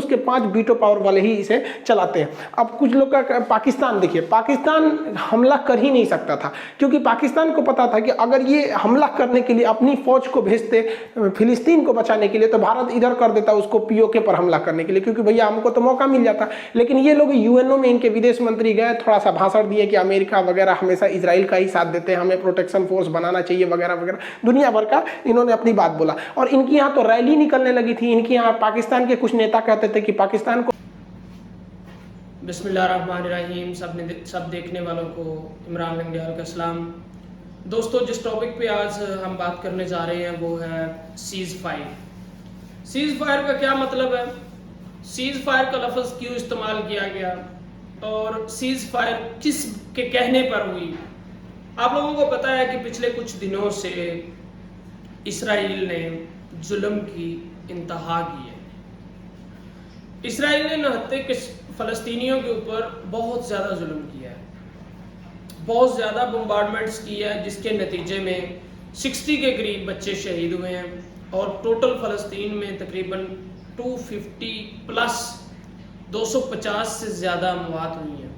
اس کے 5 veto power والے ہی اسے چلاتے ہیں. اب کچھ لوگ کا پاکستان دیکھیے, پاکستان حملہ کر ہی نہیں سکتا تھا, کیونکہ پاکستان کو پتا تھا کہ اگر یہ حملہ کرنے کے لیے اپنی فوج کو بھیجتے فلسطین کو بچانے کے لیے تو بھارت ادھر کر دیتا اس کو POK پر حملہ کرنے کے لیے, کیونکہ بھیا ہم کو تو موقع مل جاتا. لیکن یہ لوگ UNO میں ان کے ودیش منتری گئے, تھوڑا سا بھاشن دیے کہ امریکہ وغیرہ ہمیشہ اسرائیل کا ہی ساتھ دیتے ہیں, ہمیں پروٹیکشن فورس بنانا چاہیے وغیرہ وغیرہ, دنیا بھر کا انہوں نے اپنی بات بولا. اور ان کی یہاں تو ریلی نکلنے لگی تھی, ان کے یہاں پاکستان کے کچھ نیتا کہتے تھے کہ پاکستان کو. بسم اللہ الرحمن الرحیم. سب دیکھنے والوں کو عمران لنگیال کا سلام. دوستو, جس ٹاپک پہ آج ہم بات کرنے جا رہے ہیں وہ ہے سیز فائر. سیز فائر کا کیا مطلب ہے, سیز فائر کا لفظ کیوں استعمال کیا گیا, اور سیز فائر کس کے کہنے پر ہوئی. آپ لوگوں کو پتہ ہے کہ پچھلے کچھ دنوں سے اسرائیل نے ظلم کی انتہا کی ہے. اسرائیل نے نہتے فلسطینیوں کے اوپر بہت زیادہ ظلم کیا ہے, بہت زیادہ بمبارڈمنٹس کیا ہے, جس کے نتیجے میں 60 کے قریب بچے شہید ہوئے ہیں, اور ٹوٹل فلسطین میں تقریباً 250 پلس 250 سے زیادہ اموات ہوئی ہیں,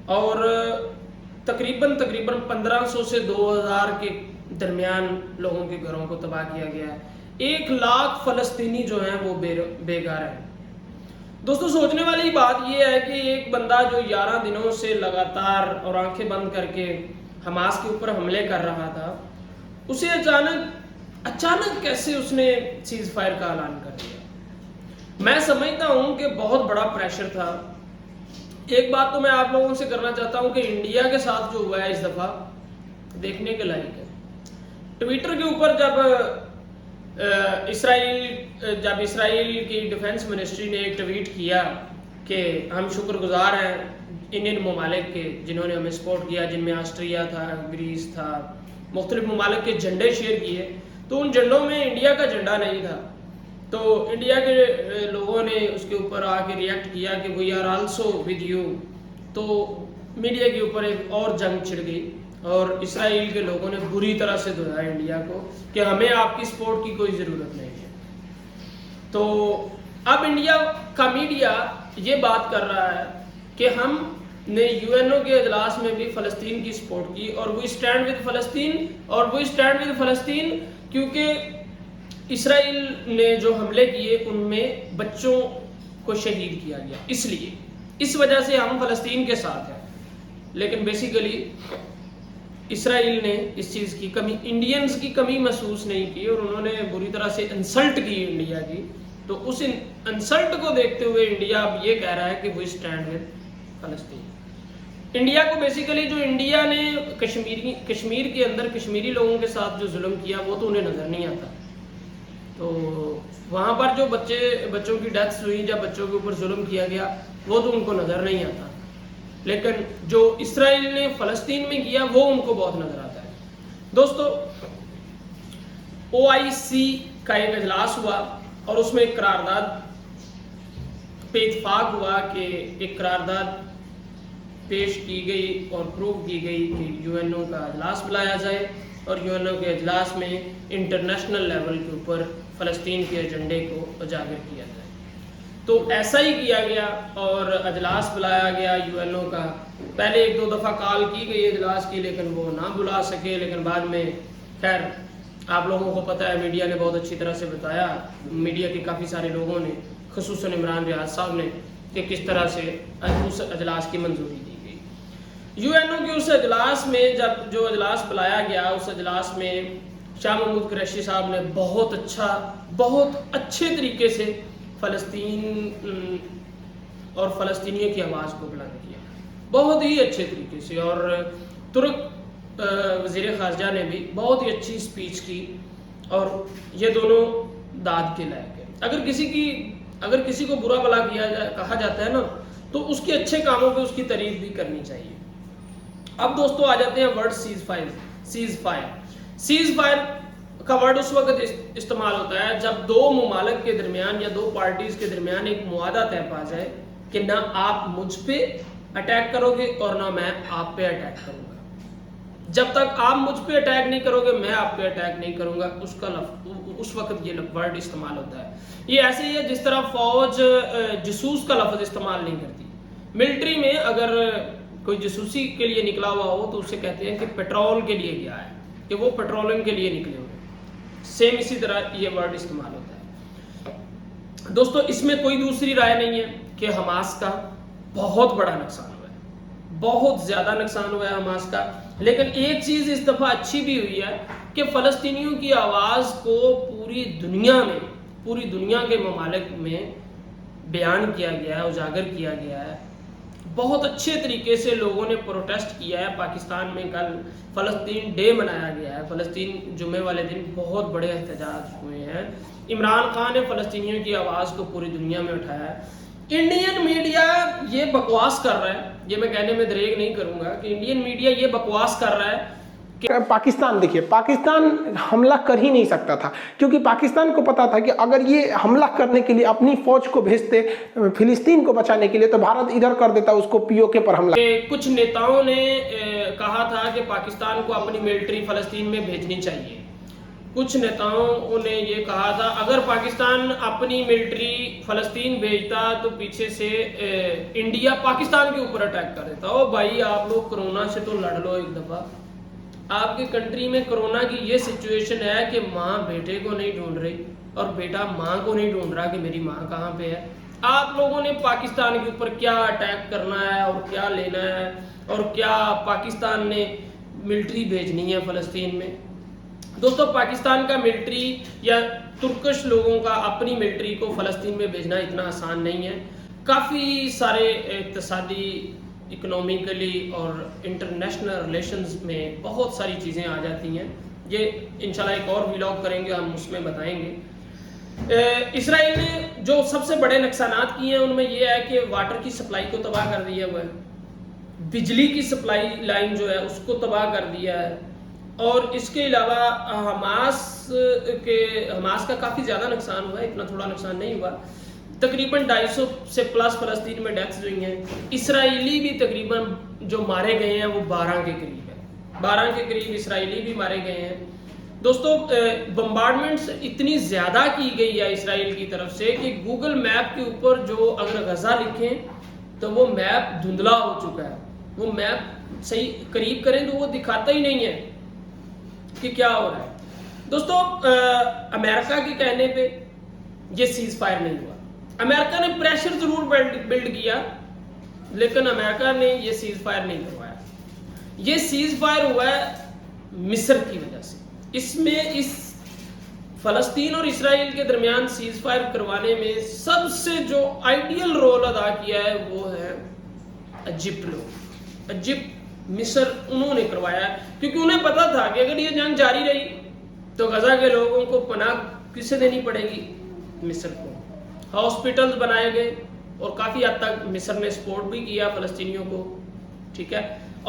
اور تقریباً 1500 سے 2000 کے درمیان لوگوں کے گھروں کو تباہ کیا گیا ہے. 1 لاکھ فلسطینی جو ہیں وہ بے گھر ہیں. دوستو, سوچنے والی بات یہ ہے کہ ایک بندہ جو 11 دنوں سے لگاتار اور آنکھیں بند کر کے حماس کے اوپر حملے کر رہا تھا, اسے اچانک کیسے اس نے سیز فائر کا اعلان کر دیا. میں سمجھتا ہوں کہ بہت بڑا پریشر تھا. ایک بات تو میں آپ لوگوں سے کرنا چاہتا ہوں کہ انڈیا کے ساتھ جو ہوا ہے اس دفعہ دیکھنے کے لائق ہے. ٹویٹر کے اوپر جب اسرائیل کی ڈیفنس منسٹری نے ایک ٹویٹ کیا کہ ہم شکر گزار ہیں انڈین ممالک کے جنہوں نے ہمیں سپورٹ کیا, جن میں آسٹریا تھا, گریس تھا, مختلف ممالک کے جھنڈے شیئر کیے, تو ان جھنڈوں میں انڈیا کا جھنڈا نہیں تھا. تو انڈیا کے لوگوں نے اس کے اوپر آ کے ریئیکٹ کیا کہ we are also with you. تو میڈیا کے اوپر ایک اور جنگ چھڑ گئی, اور اسرائیل کے لوگوں نے بری طرح سے دہرایا انڈیا کو کہ ہمیں آپ کی سپورٹ کی کوئی ضرورت نہیں ہے. تو اب انڈیا کا میڈیا یہ بات کر رہا ہے کہ ہم نے UNO کے اجلاس میں بھی فلسطین کی سپورٹ کی, اور وی اسٹینڈ ود فلسطین, اور وی اسٹینڈ ود فلسطین کیونکہ اسرائیل نے جو حملے کیے ان میں بچوں کو شہید کیا گیا, اس وجہ سے ہم فلسطین کے ساتھ ہیں. لیکن بیسیکلی اسرائیل نے اس چیز کی کمی, انڈینز کی کمی محسوس نہیں کی, اور انہوں نے بری طرح سے انسلٹ کی انڈیا کی. تو اس انسلٹ کو دیکھتے ہوئے انڈیا اب یہ کہہ رہا ہے کہ وی اسٹینڈ ود فلسطین. انڈیا کو بیسیکلی جو انڈیا نے کشمیر کے اندر کشمیری لوگوں کے ساتھ جو ظلم کیا وہ تو انہیں نظر نہیں آتا. تو وہاں پر جو بچوں کی ڈیتھس ہوئی, جب بچوں کے اوپر ظلم کیا گیا, وہ تو ان کو نظر نہیں آتا. لیکن جو اسرائیل نے فلسطین میں کیا وہ ان کو بہت نظر آتا ہے. دوستو, OIC کا ایک اجلاس ہوا, اور اس میں ایک قرارداد پہ اتفاق ہوا کہ ایک قرارداد پیش کی گئی اور پروو کی گئی کہ UNO کا اجلاس بلایا جائے, اور UNO کے اجلاس میں انٹرنیشنل لیول کے اوپر فلسطین کے ایجنڈے کو اجاگر کیا جائے. تو ایسا ہی کیا گیا, اور اجلاس بلایا گیا UNO کا. پہلے 1-2 دفعہ کال کی گئی اجلاس کی, لیکن وہ نہ بلا سکے. لیکن بعد میں خیر آپ لوگوں کو پتہ ہے, میڈیا نے بہت اچھی طرح سے بتایا, میڈیا کے کافی سارے لوگوں نے, خصوصاً عمران ریاض صاحب نے, کہ کس طرح سے اس اجلاس کی منظوری دی گئی. UNO کے اس اجلاس میں جب جو اجلاس بلایا گیا, اس اجلاس میں شاہ محمود قریشی صاحب نے بہت اچھے طریقے سے فلسطین اور فلسطینیوں کی آواز کو بلند کیا, بہت ہی اچھے طریقے سے. اور ترک وزیر خارجہ نے بھی بہت ہی اچھی سپیچ کی, اور یہ دونوں داد کے لائق ہیں. اگر کسی کو برا بھلا کہا جاتا ہے نا, تو اس کے اچھے کاموں پہ اس کی تعریف بھی کرنی چاہیے. اب دوستو آ جاتے ہیں ورڈ سیز فائر کا ورڈ اس وقت استعمال ہوتا ہے جب 2 ممالک کے درمیان یا 2 پارٹیز کے درمیان ایک معاہدہ طے پا جائے کہ نہ آپ مجھ پہ اٹیک کرو گے اور نہ میں آپ پہ اٹیک کروں گا. جب تک آپ مجھ پہ اٹیک نہیں کرو گے میں آپ پہ اٹیک نہیں کروں گا, تو اس وقت یہ ورڈ استعمال ہوتا ہے. یہ ایسے ہی ہے جس طرح فوج جاسوس کا لفظ استعمال نہیں کرتی. ملٹری میں اگر کوئی جاسوسی کے لیے نکلا ہوا ہو تو اسے کہتے ہیں کہ پیٹرول کے لیے گیا ہے, کہ وہ پیٹرولنگ کے لیے نکلے ہوئے. سیم اسی طرح یہ ورڈ استعمال ہوتا ہے. دوستو اس میں کوئی دوسری رائے نہیں ہے کہ حماس کا بہت بڑا نقصان ہوا ہے, بہت زیادہ نقصان ہوا ہے حماس کا. لیکن ایک چیز اس دفعہ اچھی بھی ہوئی ہے کہ فلسطینیوں کی آواز کو پوری دنیا کے ممالک میں بیان کیا گیا ہے, اجاگر کیا گیا ہے. بہت اچھے طریقے سے لوگوں نے پروٹیسٹ کیا ہے. پاکستان میں کل فلسطین ڈے منایا گیا ہے. فلسطین جمعے والے دن بہت بڑے احتجاج ہوئے ہیں. عمران خان نے فلسطینیوں کی آواز کو پوری دنیا میں اٹھایا ہے. انڈین میڈیا یہ بکواس کر رہا ہے, یہ میں کہنے میں دریغ نہیں کروں گا کہ انڈین میڈیا یہ بکواس کر رہا ہے کہ پاکستان دیکھیے, پاکستان حملہ کر ہی نہیں سکتا تھا کیونکہ پاکستان کو پتا تھا کہ اگر یہ حملہ کرنے کے لیے اپنی فوج کو بھیجتے فلسطین کو بچانے کے لیے تو بھارت ادھر کر دیتا اس کو پی او کے پر حملہ. کچھ نیتاؤں نے کہا تھا کہ پاکستان کو اپنی ملٹری فلسطین میں بھیجنی چاہیے. کچھ نیتاؤں نے یہ کہا تھا اگر پاکستان اپنی ملٹری فلسطین بھیجتا تو پیچھے سے انڈیا پاکستان کے اوپر اٹیک کر دیتا. او بھائی آپ لوگ کرونا سے تو لڑ لو ایک دفعہ. آپ کی کنٹری میں کرونا کی یہ سچویشن ہے کہ ماں بیٹے کو نہیں ڈھونڈ رہی اور بیٹا ماں کو نہیں ڈھونڈ رہا کہ میری ماں کہاں پہ ہے. آپ لوگوں نے پاکستان کے اوپر کیا اٹیک کرنا ہے اور کیا لینا ہے اور کیا پاکستان نے ملٹری بھیجنی ہے فلسطین میں. دوستو پاکستان کا ملٹری یا ترکش لوگوں کا اپنی ملٹری کو فلسطین میں بھیجنا اتنا آسان نہیں ہے. کافی سارے اقتصادی, اکنومیکلی اور انٹرنیشنل ریلیشنز میں بہت ساری چیزیں آ جاتی ہیں. یہ انشاءاللہ ایک اور ویلاگ کریں گے, ہم اس میں بتائیں گے. اسرائیل نے جو سب سے بڑے نقصانات کیے ہیں ان میں یہ ہے کہ واٹر کی سپلائی کو تباہ کر دیا ہوا ہے, بجلی کی سپلائی لائن جو ہے اس کو تباہ کر دیا ہے, اور اس کے علاوہ حماس کا کافی زیادہ نقصان ہوا ہے, اتنا تھوڑا نقصان نہیں ہوا. تقریباً 250 سے پلس فلسطین میں ڈیتھز ہوئی ہیں. اسرائیلی بھی تقریباً جو مارے گئے ہیں وہ 12 کے قریب ہے, 12 کے قریب اسرائیلی بھی مارے گئے ہیں. دوستو بمبارڈمنٹس اتنی زیادہ کی گئی ہے اسرائیل کی طرف سے کہ گوگل میپ کے اوپر جو اگر غزہ لکھیں تو وہ میپ دھندلا ہو چکا ہے. وہ میپ صحیح قریب کریں تو وہ دکھاتا ہی نہیں ہے کہ کیا ہو رہا ہے. دوستو امریکہ کے کہنے پہ یہ سیز فائر نہیں ہوا. امریکہ نے پریشر ضرور بلڈ کیا لیکن امریکہ نے یہ سیز فائر نہیں کروایا. یہ سیز فائر ہوا ہے مصر کی وجہ سے. اس میں اس فلسطین اور اسرائیل کے درمیان سیز فائر کروانے میں سب سے جو آئیڈیل رول ادا کیا ہے وہ ہے ایجپٹ لوگ. ایجپٹ, مصر, انہوں نے کروایا ہے کیونکہ انہیں پتا تھا کہ اگر یہ جنگ جاری رہی تو غزہ کے لوگوں کو پناہ کس سے دینی پڑے گی, مصر کو. ہاسپٹلز بنائے گئے اور کافی حد تک مصر نے سپورٹ بھی کیا فلسطینیوں کو, ٹھیک ہے.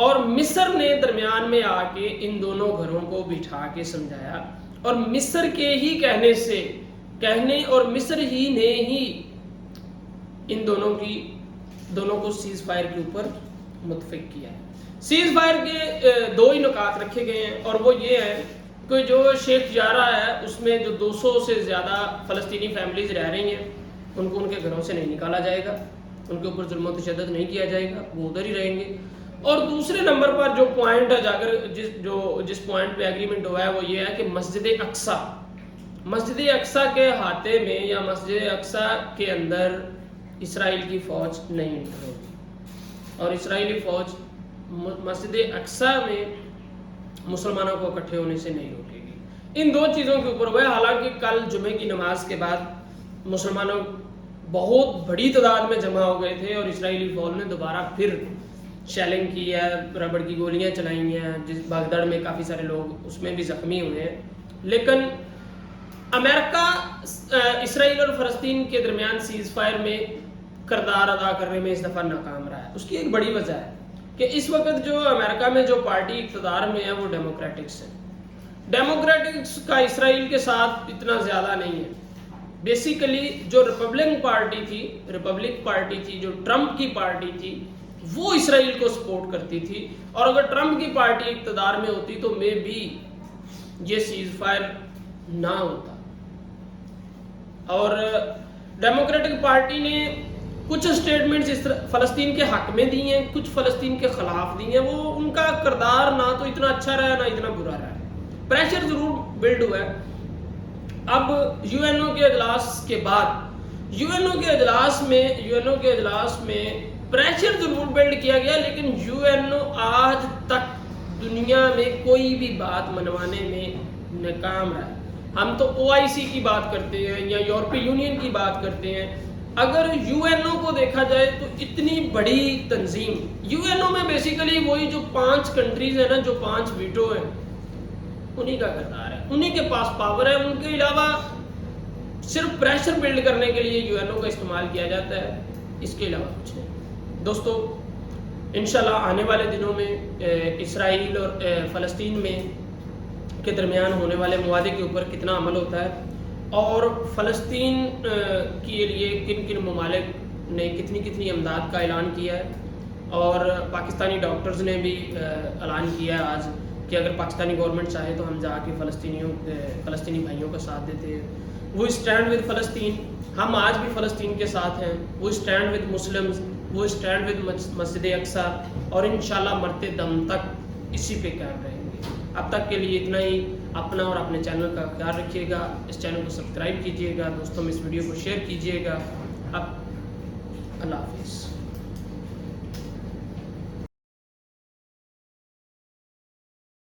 اور مصر نے درمیان میں آ کے ان دونوں گھروں کو بٹھا کے سمجھایا اور مصر کے ہی کہنے اور مصر ہی نے ہی ان دونوں کو سیز فائر کے اوپر متفق کیا ہے. سیز فائر کے 2 ہی نکات رکھے گئے ہیں اور وہ یہ ہے کہ جو شیخ جارہ ہے اس میں جو 200 سے زیادہ فلسطینی فیملیز رہ رہی ہیں ان کو ان کے گھروں سے نہیں نکالا جائے گا, ان کے اوپر ظلم و تشدد نہیں کیا جائے گا, وہ ادھر ہی رہیں گے. اور دوسرے نمبر پر جو پوائنٹ ہے جس پوائنٹ پہ ایگریمنٹ ہوا ہے وہ یہ ہے کہ مسجد اقصی کے احاطے میں یا مسجد اقصی کے اندر اسرائیل کی فوج نہیں انٹر ہوگی اور اسرائیلی فوج مسجد اقصی میں مسلمانوں کو اکٹھے ہونے سے نہیں روکے گی. ان 2 چیزوں کے اوپر ہوا ہے. حالانکہ کل جمعے کی نماز کے بعد مسلمانوں بہت بڑی تعداد میں جمع ہو گئے تھے اور اسرائیلی فوج نے دوبارہ پھر شیلنگ کی ہے, ربڑ کی گولیاں چلائی ہیں, جس بغداد میں کافی سارے لوگ اس میں بھی زخمی ہوئے ہیں. لیکن امریکہ اسرائیل اور فلسطین کے درمیان سیز فائر میں کردار ادا کرنے میں اس دفعہ ناکام رہا ہے. اس کی ایک بڑی وجہ ہے کہ اس وقت جو امریکہ میں جو پارٹی اقتدار میں ہے وہ ڈیموکریٹکس ہے. ڈیموکریٹکس کا اسرائیل کے ساتھ اتنا زیادہ نہیں ہے. بیسیکلی جو ریپبلک پارٹی تھی جو ٹرمپ کی پارٹی تھی وہ اسرائیل کو سپورٹ کرتی تھی, اور اگر ٹرمپ کی پارٹی اقتدار میں ہوتی تو میں بھی یہ سیز فائر نہ ہوتا. اور ڈیموکریٹک پارٹی نے کچھ سٹیٹمنٹس اس طرح فلسطین کے حق میں دی ہیں، کچھ فلسطین کے خلاف دی ہیں. وہ ان کا کردار نہ تو اتنا اچھا رہا نہ اتنا برا رہا. پریشر ضرور بلڈ ہوا ہے. اب یو این او کے اجلاس کے بعد یو این او کے اجلاس میں پریشر ضرور بلڈ کیا گیا، لیکن یو این او آج تک دنیا میں کوئی بھی بات منوانے میں ناکام رہا. ہم تو او آئی سی کی بات کرتے ہیں یا یورپی یونین کی بات کرتے ہیں. اگر یو این او کو دیکھا جائے تو اتنی بڑی تنظیم، یو این او میں بیسیکلی وہی جو 5 کنٹریز ہیں نا، جو 5 ویٹو ہیں، انہی کا کردار ہے، انہی کے پاس پاور ہے. ان کے علاوہ صرف پریشر بلڈ کرنے کے لیے یو این او کا استعمال کیا جاتا ہے، اس کے علاوہ کچھ نہیں. دوستو انشاءاللہ آنے والے دنوں میں اسرائیل اور فلسطین میں کے درمیان ہونے والے معاہدے کے اوپر کتنا عمل ہوتا ہے، اور فلسطین کے لیے کن کن ممالک نے کتنی امداد کا اعلان کیا ہے. اور پاکستانی ڈاکٹرز نے بھی اعلان کیا ہے آج کہ اگر پاکستانی گورنمنٹ چاہے تو ہم جا کے فلسطینی بھائیوں کا ساتھ دیتے ہیں. وہ اسٹینڈ ود فلسطین، ہم آج بھی فلسطین کے ساتھ ہیں. وہ اسٹینڈ ود مسلمز، وہ اسٹینڈ ود مسجد اقصی، اور انشاءاللہ مرتے دم تک اسی پہ قائم رہیں گے. اب تک کے لیے اتنا ہی. اپنا اور اپنے چینل کا خیال رکھیے گا. اس چینل کو سبسکرائب کیجیے گا، دوستوں میں اس ویڈیو کو شیئر کیجیے گا. اب اللہ حافظ.